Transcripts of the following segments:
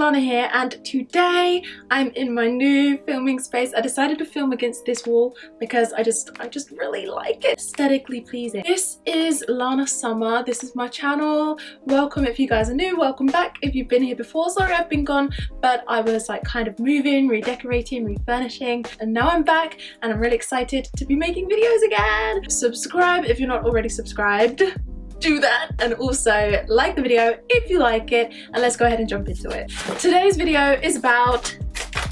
Lana here, and today I'm in my new filming space. I decided to film against this wall because I just really like it. Aesthetically pleasing. This is Lana Summer. This is my channel. Welcome if you guys are new, welcome back if you've been here before. Sorry I've been gone, but I was like kind of moving, redecorating, refurnishing, and now I'm back and I'm really excited to be making videos again. Subscribe if you're not already subscribed. Do that, and also like the video if you like it, and let's go ahead and jump into it. Today's video is about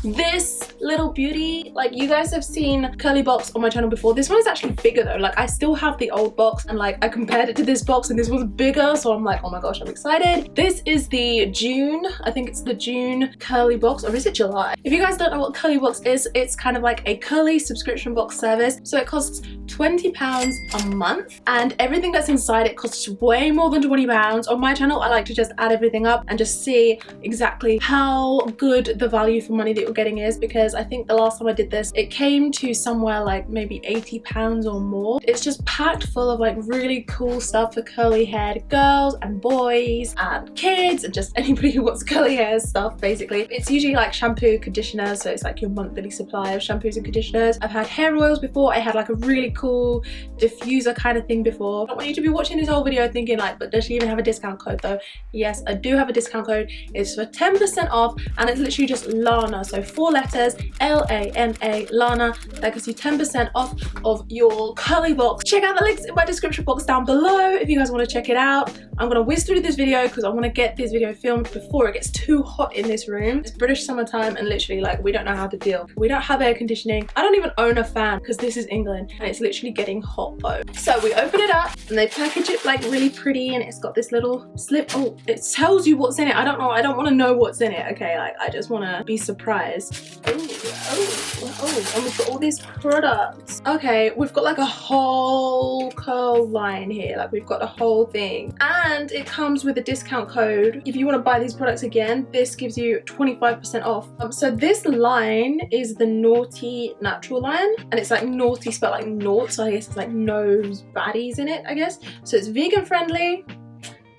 this little beauty. Like, you guys have seen curly box on my channel before. This one is actually bigger though. Like, I still have the old box, and like I compared it to this box and this one's bigger, so I'm like, oh my gosh, I'm excited. This is the June, I think it's the June curly box, or is it July? If you guys don't know what curly box is, it's kind of like a curly subscription box service. So it costs £20 a month, and everything that's inside it costs way more than £20. On my channel I like to just add everything up and just see exactly how good the value for money that you're getting is, because I think the last time I did this it came to somewhere like maybe £80 or more. It's just packed full of like really cool stuff for curly haired girls and boys and kids and just anybody who wants curly hair stuff. Basically, it's usually like shampoo, conditioner, so it's like your monthly supply of shampoos and conditioners. I've had hair oils before. I had like a really cool diffuser kind of thing before. I don't want you to be watching this whole video thinking like, but does she even have a discount code though? Yes, I do have a discount code. It's for 10% off, and it's literally just Lana, so 4 letters, L-A-N-A, Lana. That gives you 10% off of your curly box. Check out the links in my description box down below if you guys want to check it out. I'm gonna whiz through this video because I want to get this video filmed before it gets too hot in this room. It's British summertime, and literally like we don't know how to deal. We don't have air conditioning. I don't even own a fan because this is England, and it's literally getting hot though. So we open it up and they package it like really pretty, and it's got this little slip. Oh, it tells you what's in it. I don't know. I don't want to know what's in it. Okay, like I just want to be surprised. Oh, and we've got all these products. Okay, we've got like a whole curl line here. Like we've got a whole thing, and it comes with a discount code. If you want to buy these products again, this gives you 25% off. So this line is the Noughty natural line, and it's like naughty spelled like naught, so I guess it's like no baddies in it, I guess. So it's vegan friendly,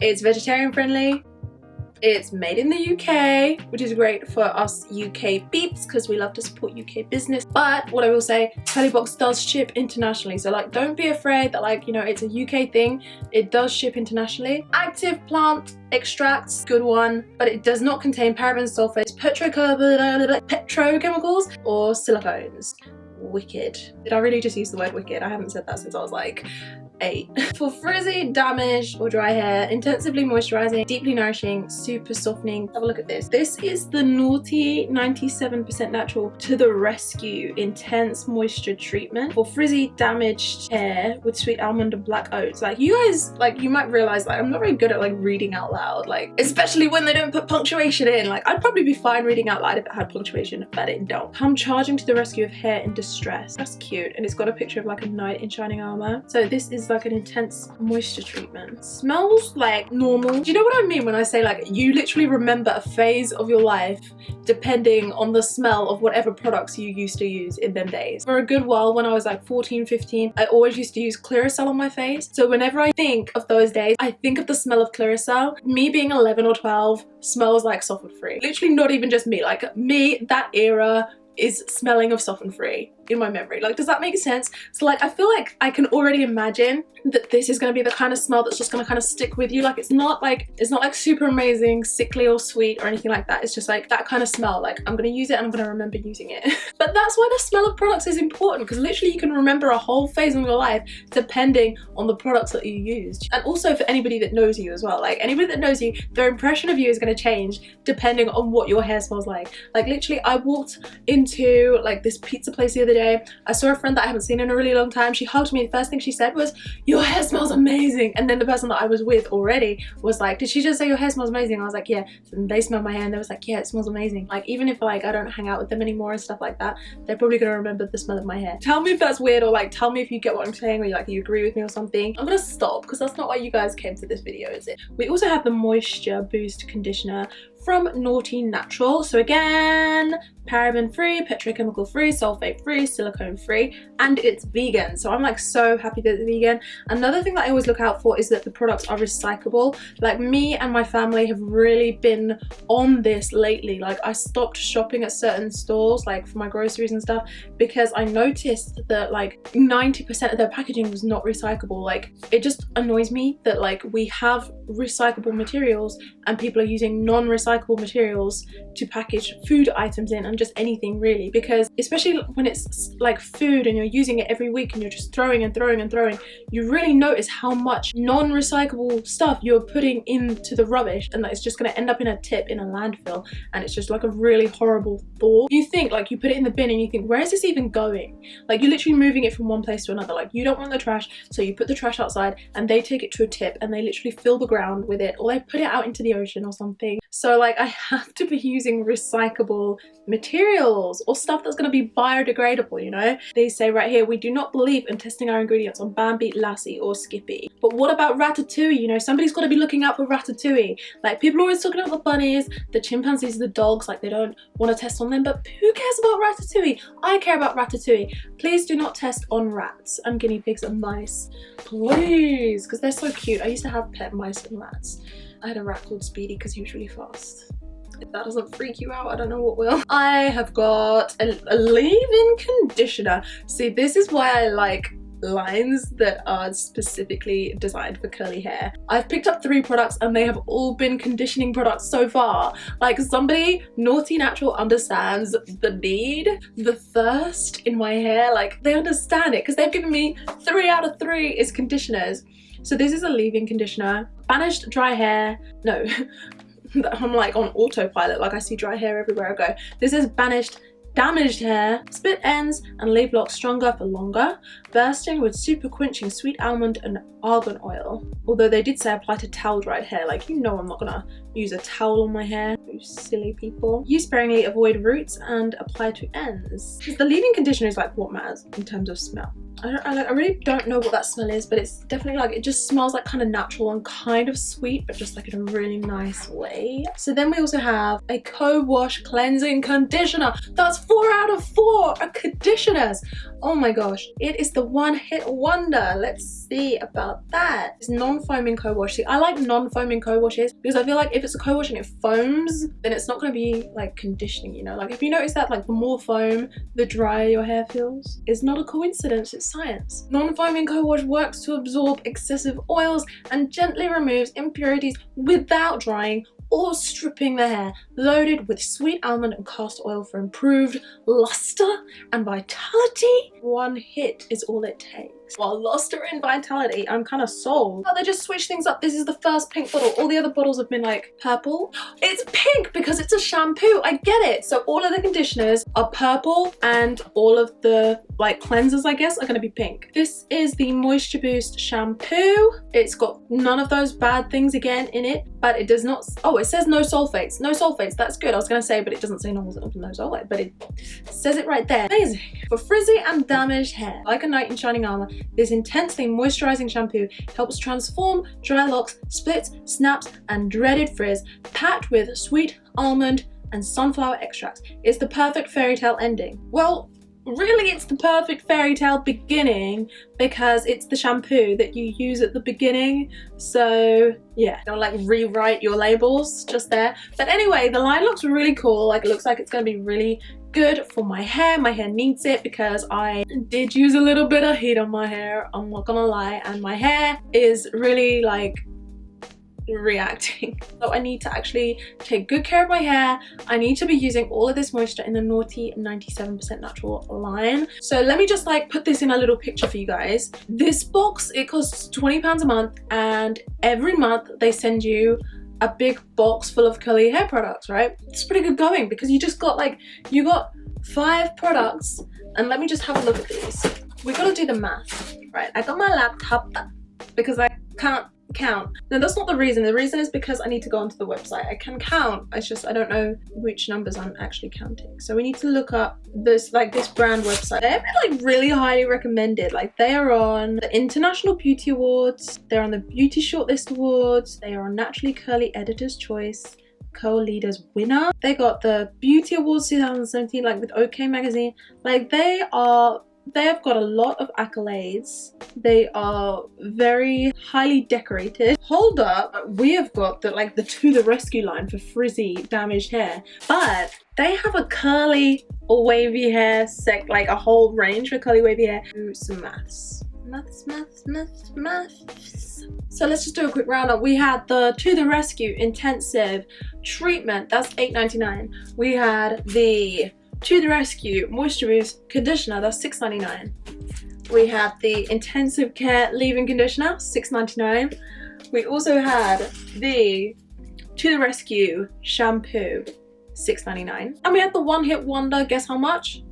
it's vegetarian friendly, it's made in the UK, which is great for us UK peeps because we love to support UK business. But what I will say, curly box does ship internationally, so like don't be afraid that like, you know, it's a UK thing. It does ship internationally. Active plant extracts, good one, but it does not contain parabens, sulfates, petrochemicals or silicones. Wicked. Did I really just use the word wicked? I haven't said that since I was like 8. For frizzy, damaged or dry hair, intensively moisturizing, deeply nourishing, super softening. Have a look at this. This is the Noughty 97% natural to the rescue intense moisture treatment for frizzy, damaged hair with sweet almond and black oats. Like, you guys, like, you might realize like I'm not very good at like reading out loud, like especially when they don't put punctuation in. Like, I'd probably be fine reading out loud if it had punctuation, but it don't. Come charging to the rescue of hair in distress. That's cute, and it's got a picture of like a knight in shining armor. So this is like an intense moisture treatment. Smells like normal. Do you know what I mean when I say like you literally remember a phase of your life depending on the smell of whatever products you used to use in them days? For a good while, when I was like 14, 15, I always used to use Clearasil on my face. So whenever I think of those days, I think of the smell of Clearasil. Me being 11 or 12 smells like Soften Free. Literally not even just me, like me, that era is smelling of Soften Free in my memory. Like, does that make sense? So like I feel like I can already imagine that this is going to be the kind of smell that's just going to kind of stick with you. Like, it's not like super amazing, sickly or sweet or anything like that. It's just like that kind of smell. Like, I'm going to use it and I'm going to remember using it. But that's why the smell of products is important, because literally you can remember a whole phase of your life depending on the products that you used. And also for anybody that knows you as well. Like, anybody that knows you, their impression of you is going to change depending on what your hair smells like. Like, literally I walked into like this pizza place the other day. I saw a friend that I haven't seen in a really long time. She hugged me. The first thing she said was, "Your hair smells amazing." And then the person that I was with already was like, "Did she just say your hair smells amazing?" I was like, "Yeah." And they smelled my hair and they was like, "Yeah, it smells amazing." Like, even if like I don't hang out with them anymore and stuff like that, they're probably gonna remember the smell of my hair. Tell me if that's weird, or like tell me if you get what I'm saying, or like you agree with me or something. I'm gonna stop because that's not why you guys came to this video, is it? We also have the Moisture Boost Conditioner from Noughty Natural. So again, paraben free, petrochemical free, sulfate free, silicone free, and it's vegan. So I'm like so happy that it's vegan. Another thing that I always look out for is that the products are recyclable. Like me and my family have really been on this lately. Like I stopped shopping at certain stores like for my groceries and stuff because I noticed that like 90% of their packaging was not recyclable. Like it just annoys me that like we have recyclable materials and people are using non-recyclable materials to package food items in, and just anything really, because especially when it's like food and you're using it every week and you're just throwing and throwing and throwing, you really notice how much non-recyclable stuff you're putting into the rubbish, and that it's just going to end up in a tip in a landfill, and it's just like a really horrible thought. You think like you put it in the bin and you think, where is this even going? Like you're literally moving it from one place to another. Like you don't want the trash, so you put the trash outside and they take it to a tip and they literally fill the ground with it, or they put it out into the ocean or something. So like I have to be using recyclable materials or stuff that's going to be biodegradable, you know. They say right here, we do not believe in testing our ingredients on Bambi, Lassie or Skippy. But what about Ratatouille? You know, somebody's got to be looking out for Ratatouille. Like people are always talking about the bunnies, the chimpanzees, the dogs, like they don't want to test on them, but who cares about Ratatouille? I care about Ratatouille. Please do not test on rats and guinea pigs and mice, please, because they're so cute. I used to have pet mice and rats. I had a rat called Speedy because he was really fast. If that doesn't freak you out, I don't know what will. I have got a leave-in conditioner. See, this is why I like lines that are specifically designed for curly hair. I've picked up 3 products and they have all been conditioning products so far. Like somebody, Noughty Natural, understands the need, the thirst in my hair. Like they understand it because they've given me 3 out of 3 is conditioners. So this is a leave-in conditioner. Banished dry hair. No, I'm like on autopilot, like I see dry hair everywhere I go. This is banished damaged hair, split ends and leave locks stronger for longer, bursting with super quenching sweet almond and argan oil. Although they did say apply to towel dried hair, like you know I'm not gonna use a towel on my hair, you silly people. Use sparingly, avoid roots and apply to ends. The leave-in conditioner is like what matters in terms of smell. I really don't know what that smell is, but it's definitely like, it just smells like kind of natural and kind of sweet, but just like in a really nice way. So then we also have a co-wash cleansing conditioner. That's 4 out of 4 are conditioners. Oh my gosh, it is the one-hit wonder. Let's see about that. It's non-foaming co-wash. See, I like non-foaming co-washes because I feel like if it's a co-wash and it foams, then it's not going to be like conditioning, you know? Like if you notice that like the more foam, the drier your hair feels. It's not a coincidence, it's science. Non-foaming co-wash works to absorb excessive oils and gently removes impurities without drying or stripping the hair, loaded with sweet almond and castor oil for improved luster and vitality. One hit is all it takes. Well, luster and vitality, I'm kind of sold. Oh, they just switched things up. This is the first pink bottle. All the other bottles have been like purple. It's pink because it's a shampoo. I get it. So all of the conditioners are purple and all of the like cleansers, I guess, are going to be pink. This is the Moisture Boost shampoo. It's got none of those bad things again in it, but it does not, oh, it says no sulfates. No sulfates, that's good. I was going to say, but it doesn't say no sulfate, but it says it right there. Amazing. For frizzy and damaged hair, like a knight in shining armor, this intensely moisturizing shampoo helps transform dry locks, splits, snaps, and dreaded frizz, packed with sweet almond and sunflower extracts. It's the perfect fairy tale ending. Well, really it's the perfect fairy tale beginning because it's the shampoo that you use at the beginning. So yeah, don't like rewrite your labels just there. But anyway, the line looks really cool. Like it looks like it's going to be really good for my hair. My hair needs it because I did use a little bit of heat on my hair, I'm not gonna lie, and my hair is really like reacting. So I need to actually take good care of my hair. I need to be using all of this moisture in the Noughty 97% natural line. So let me just like put this in a little picture for you guys. This box, it costs £20 a month, and every month they send you a big box full of curly hair products, right? It's pretty good going because you just got like, you got 5 products, and let me just have a look at these. We gotta do the math, right? I got my laptop because I can't count. No, that's not the reason. The reason is because I need to go onto the website. I can count, it's just I don't know which numbers I'm actually counting. So we need to look up this, like this brand website. They're like really highly recommended. Like they are on the International Beauty Awards, they're on the Beauty Shortlist Awards, they are on Naturally Curly Editor's Choice, Curl Leaders winner. They got the Beauty Awards 2017, like with OK Magazine. Like they have got a lot of accolades. They are very highly decorated. Hold up, we have got the To The Rescue line for frizzy, damaged hair, but they have a curly or wavy hair like a whole range for curly wavy hair. Do some maths. So let's just do a quick roundup. We had the To The Rescue Intensive Treatment, that's $8.99. We had the To The Rescue Moisture Boost Conditioner, that's $6.99. We had the Intensive Care Leave-In Conditioner, $6.99. We also had the To The Rescue Shampoo, $6.99. And we had the One Hit Wonder, guess how much?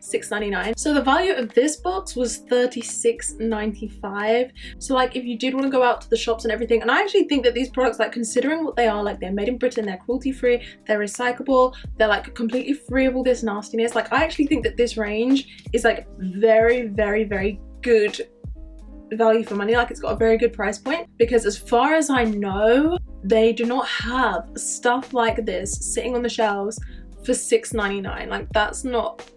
$6.99. So the value of this box was $36.95. So like if you did want to go out to the shops and everything, and I actually think that these products, like considering what they are, like they're made in Britain, they're cruelty free, they're recyclable, they're like completely free of all this nastiness. Like I actually think that this range is like very, very, very good value for money. Like it's got a very good price point, because as far as I know, they do not have stuff like this sitting on the shelves for $6.99. Like that's not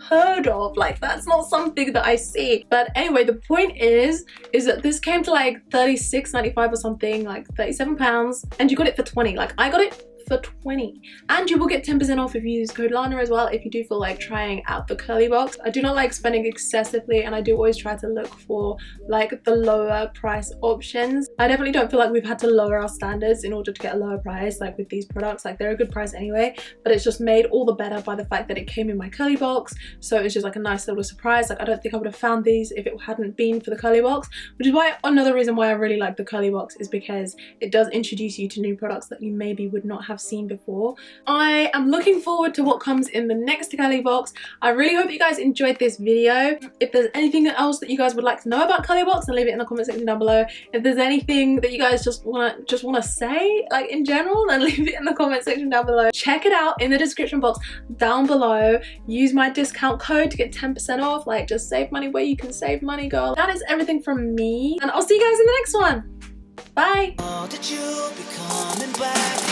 heard of, like that's not something that I see. But anyway, the point is that this came to like $36.95 or something, like £37, and you got it for 20. Like I got it for 20, and you will get 10% off if you use code Lana as well, if you do feel like trying out the curly box. I do not like spending excessively, and I do always try to look for like the lower price options. I definitely don't feel like we've had to lower our standards in order to get a lower price like with these products. Like they're a good price anyway, but it's just made all the better by the fact that it came in my curly box. So it's just like a nice little surprise. Like I don't think I would have found these if it hadn't been for the curly box, which is why another reason why I really like the curly box is because it does introduce you to new products that you maybe would not have seen before. I am looking forward to what comes in the next curly box. I really hope you guys enjoyed this video. If there's anything else that you guys would like to know about curly box, then leave it in the comment section down below. If there's anything that you guys just wanna say, like in general, then leave it in the comment section down below. Check it out in the description box down below. Use my discount code to get 10% off. Like just save money where you can save money, girl. That is everything from me, and I'll see you guys in the next one. Bye. Oh, that you'll be coming back.